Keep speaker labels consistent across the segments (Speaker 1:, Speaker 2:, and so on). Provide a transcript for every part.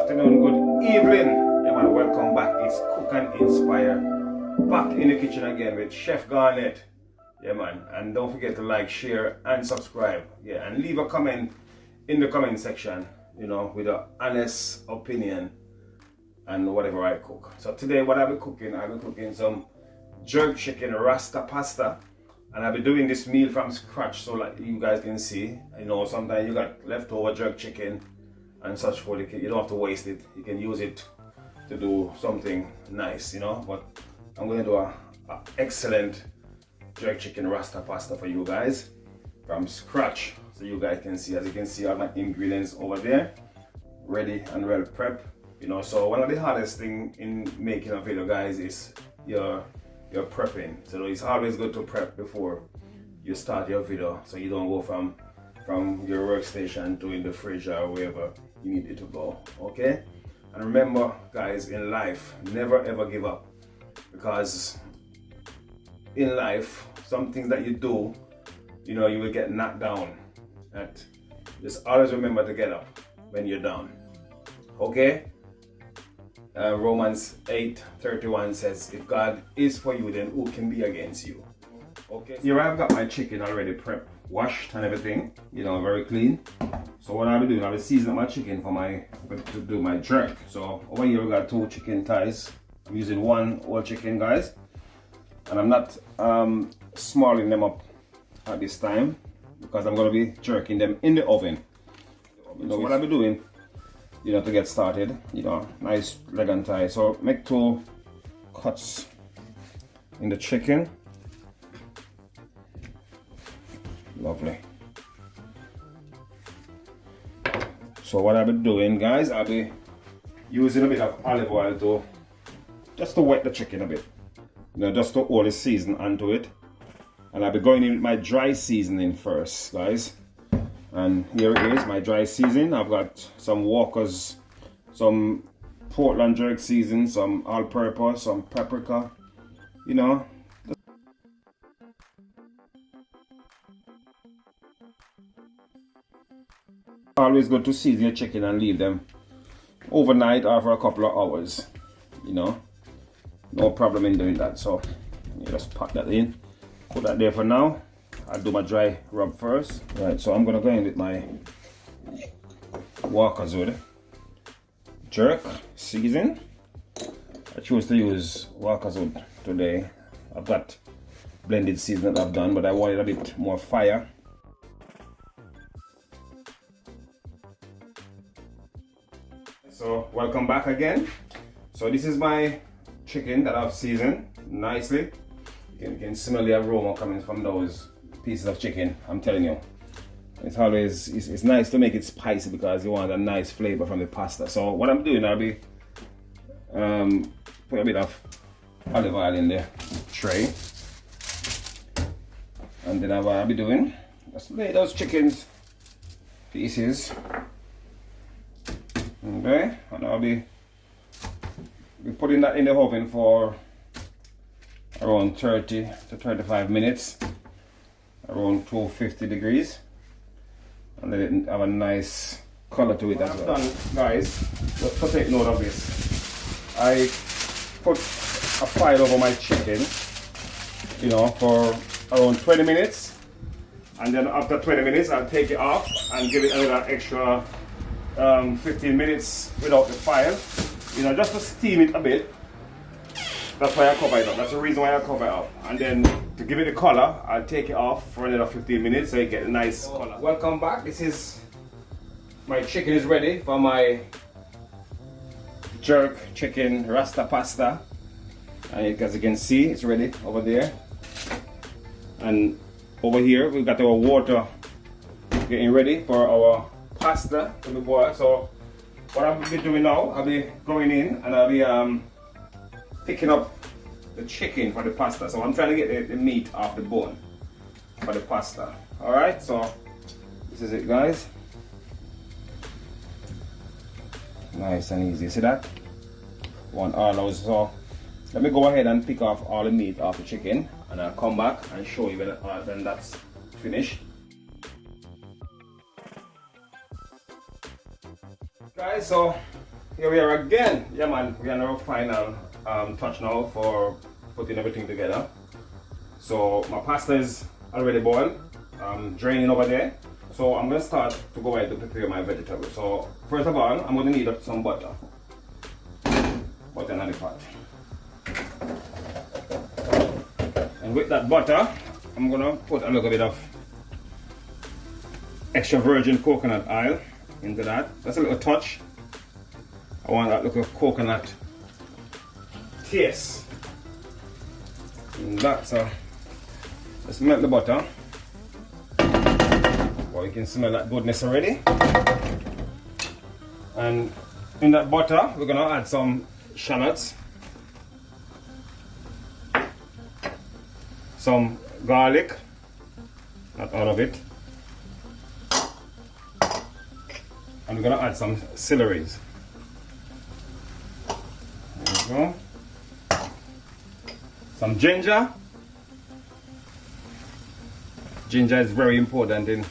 Speaker 1: afternoon, good evening. Yeah man, welcome back. It's Cook and Inspire. Back in the kitchen again with Chef Garnet. Yeah man, and don't forget to like, share and subscribe. Yeah, and leave a comment in the comment section, you know, with an honest opinion and whatever I cook. So today what I'll be cooking some jerk chicken Rasta pasta. And I'll be doing this meal from scratch so like you guys can see. You know, sometimes you got leftover jerk chicken and such for the kid. You don't have to waste it. You can use it to do something nice, you know. But I'm going to do a excellent jerk chicken Rasta pasta for you guys from scratch, so you guys can see. As you can see, all my ingredients over there, ready and well prepped. You know, so one of the hardest thing in making a video, guys, is your prepping. So it's always good to prep before you start your video, so you don't go from your workstation to in the fridge or wherever you need it to go. Okay, and remember guys, in life, never ever give up, because in life some things that you do, you know, you will get knocked down. And just always remember to get up when you're down. Okay, Romans 8:31 says, if God is for you, then who can be against you? Okay, here I've got my chicken already prepped, washed and everything, you know, very clean. So what I'll be doing, I'll be seasoning my chicken to do my jerk. So over here we got 2 chicken thighs. I'm using 1 whole chicken, guys, and I'm not smalling them up at this time because I'm going to be jerking them in the oven. So what I'll be doing, you know, to get started, you know, nice leg and thigh. So make 2 cuts in the chicken. Lovely. So what I'll be doing, guys, I'll be using a bit of olive oil just to wet the chicken a bit, you know, just to hold the season onto it. And I'll be going in with my dry seasoning first, guys. And here it is, my dry seasoning. I've got some Walkers, some Portland jerk seasoning, some all-purpose, some paprika, you know. Always good to season your chicken and leave them overnight or for a couple of hours, you know. No problem in doing that. So you just put that in, put that there for now. I'll do my dry rub first. Right, so I'm gonna go in with my Walkerswood jerk season. I chose to use Walkerswood today. I've got blended season that I've done, but I wanted a bit more fire. So welcome back again. So this is my chicken that I've seasoned nicely. You can smell the aroma coming from those pieces of chicken. I'm telling you, it's always it's nice to make it spicy because you want a nice flavor from the pasta. So what I'm doing, I'll be put a bit of olive oil in the tray, and then what I'll be doing, just lay those chickens pieces. Okay, and I'll be putting that in the oven for around 30 to 35 minutes, around 250 degrees, and let it have a nice color to it as well. Done, guys, just to take note of this, I put a file over my chicken, you know, for around 20 minutes, and then after 20 minutes I'll take it off and give it another extra 15 minutes without the file, you know, just to steam it a bit. That's why I cover it up. That's the reason why I cover it up. And then to give it the color, I'll take it off for another 15 minutes so you get a nice color. Welcome back. This is my chicken is ready for my jerk chicken Rasta pasta. And as you can see, it's ready over there. And over here, we've got our water getting ready for our pasta to be boiled. So what I'll be doing now, I'll be going in and I'll be picking up the chicken for the pasta. So I'm trying to get the meat off the bone for the pasta. Alright, so this is it, guys. Nice and easy. See that? Want all those. So let me go ahead and pick off all the meat off the chicken, and I'll come back and show you when that's finished. Guys, so Here we are again. Yeah man, we are on our final touch now for putting everything together. So my pasta is already boiled, draining over there. So I'm going to start to go ahead to prepare my vegetables. So first of all, I'm going to need some butter. Butter in the pot. And with that butter, I'm going to put a little bit of extra virgin coconut oil into that. That's a little touch. I want that little coconut taste. And that, so let's melt the butter. Well, you can smell that goodness already. And in that butter, we're gonna add some shallots, some garlic, not all of it, and we're gonna add some celeries. There we go. Some ginger. Ginger is very important in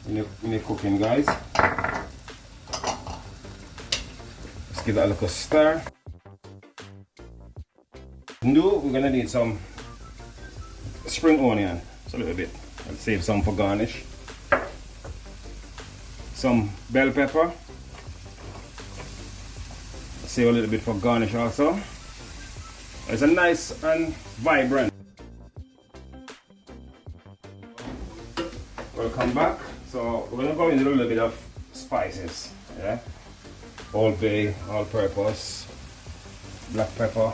Speaker 1: your cooking, guys. Let's give that a little stir. Now we're gonna need some spring onion, just a little bit. I'll save some for garnish. Some bell pepper. Save a little bit for garnish also. It's a nice and vibrant. Welcome back. So we're gonna go in a little bit of spices. Yeah, Old Bay, all-purpose, black pepper.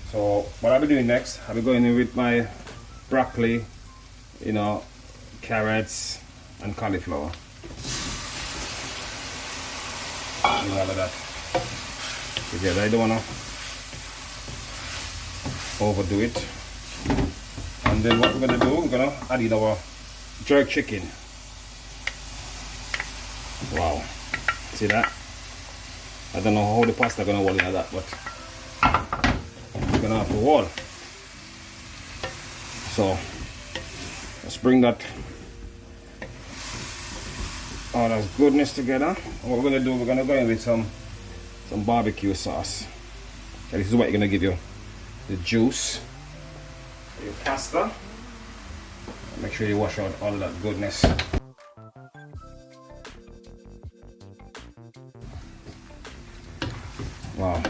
Speaker 1: So what I'll be doing next, I'll be going in with my broccoli, carrots and cauliflower. All of that together. I don't wanna overdo it. And then what we're gonna do, we're gonna add in our jerk chicken. Wow, see that? I don't know how the pasta gonna roll into that, but it's gonna have to roll. So let's bring that all that goodness together. And what we're gonna do, we're gonna go in with some barbecue sauce. Okay, this is what you're gonna give you the juice, your pasta. Make sure you wash out all that goodness. Wow,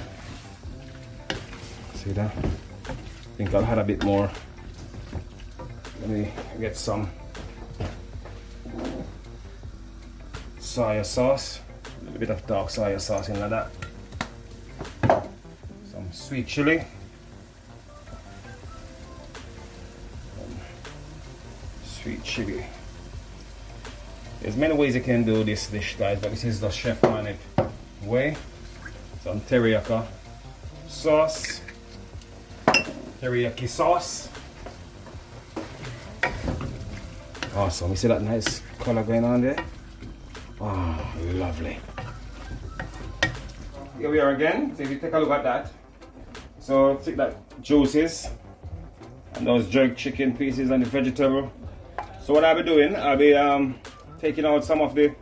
Speaker 1: see that? I think I'll add a bit more. Let me get some soya sauce, a little bit of dark soya sauce in like that. Some sweet chili. Sweet chili. There's many ways you can do this dish, guys, but this is the Chef Garnet way. Some teriyaki sauce. Teriyaki sauce. Awesome. You see that nice color going on there? Oh, lovely. Here we are again. So if you take a look at that, so take that juices and those jerk chicken pieces and the vegetable. So what I'll be doing, I'll be taking out some of the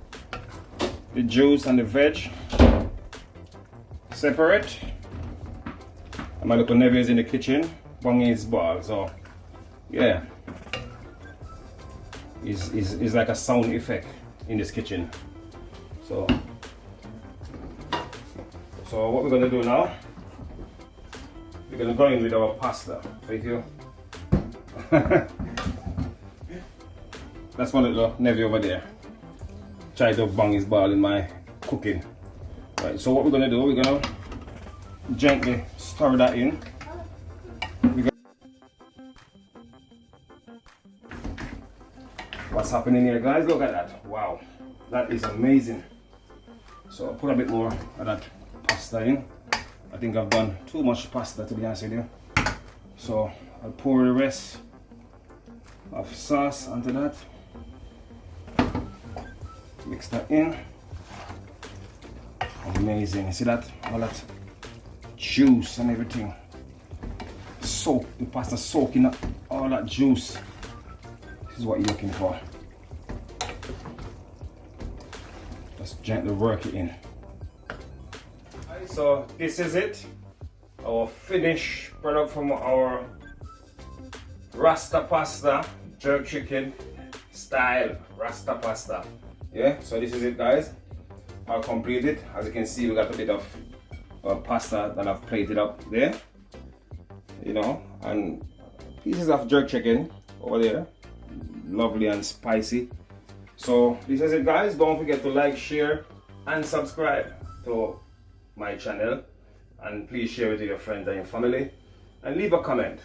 Speaker 1: juice and the veg, separate. And my little nephew is in the kitchen, banging his ball. So yeah, it's like a sound effect in this kitchen. So what we're gonna do now, we're gonna go in with our pasta. So if you that's one little nephew over there, try to bang his ball in my cooking. Right, so what we're gonna do, we're gonna gently stir that in. What's happening here, guys? Look at that. Wow, that is amazing. So I'll put a bit more of that pasta in. I think I've done too much pasta, to be honest with you. So I'll pour the rest of sauce onto that. Mix that in. Amazing. You see that? All that juice and everything. The pasta soaking up all that juice. This is what you're looking for. Just gently work it in. Alright, so this is it. Our finished product from our Rasta pasta, jerk chicken style Rasta pasta. Yeah, so this is it, guys. I'll complete it. As you can see, we got a bit of pasta that I've plated up there, you know, and pieces of jerk chicken over there, lovely and spicy. So this is it, guys. Don't forget to like, share and subscribe to my channel, and please share it with your friends and your family, and leave a comment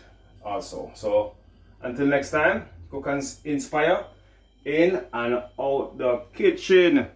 Speaker 1: also. So until next time, cook and inspire in and out the kitchen.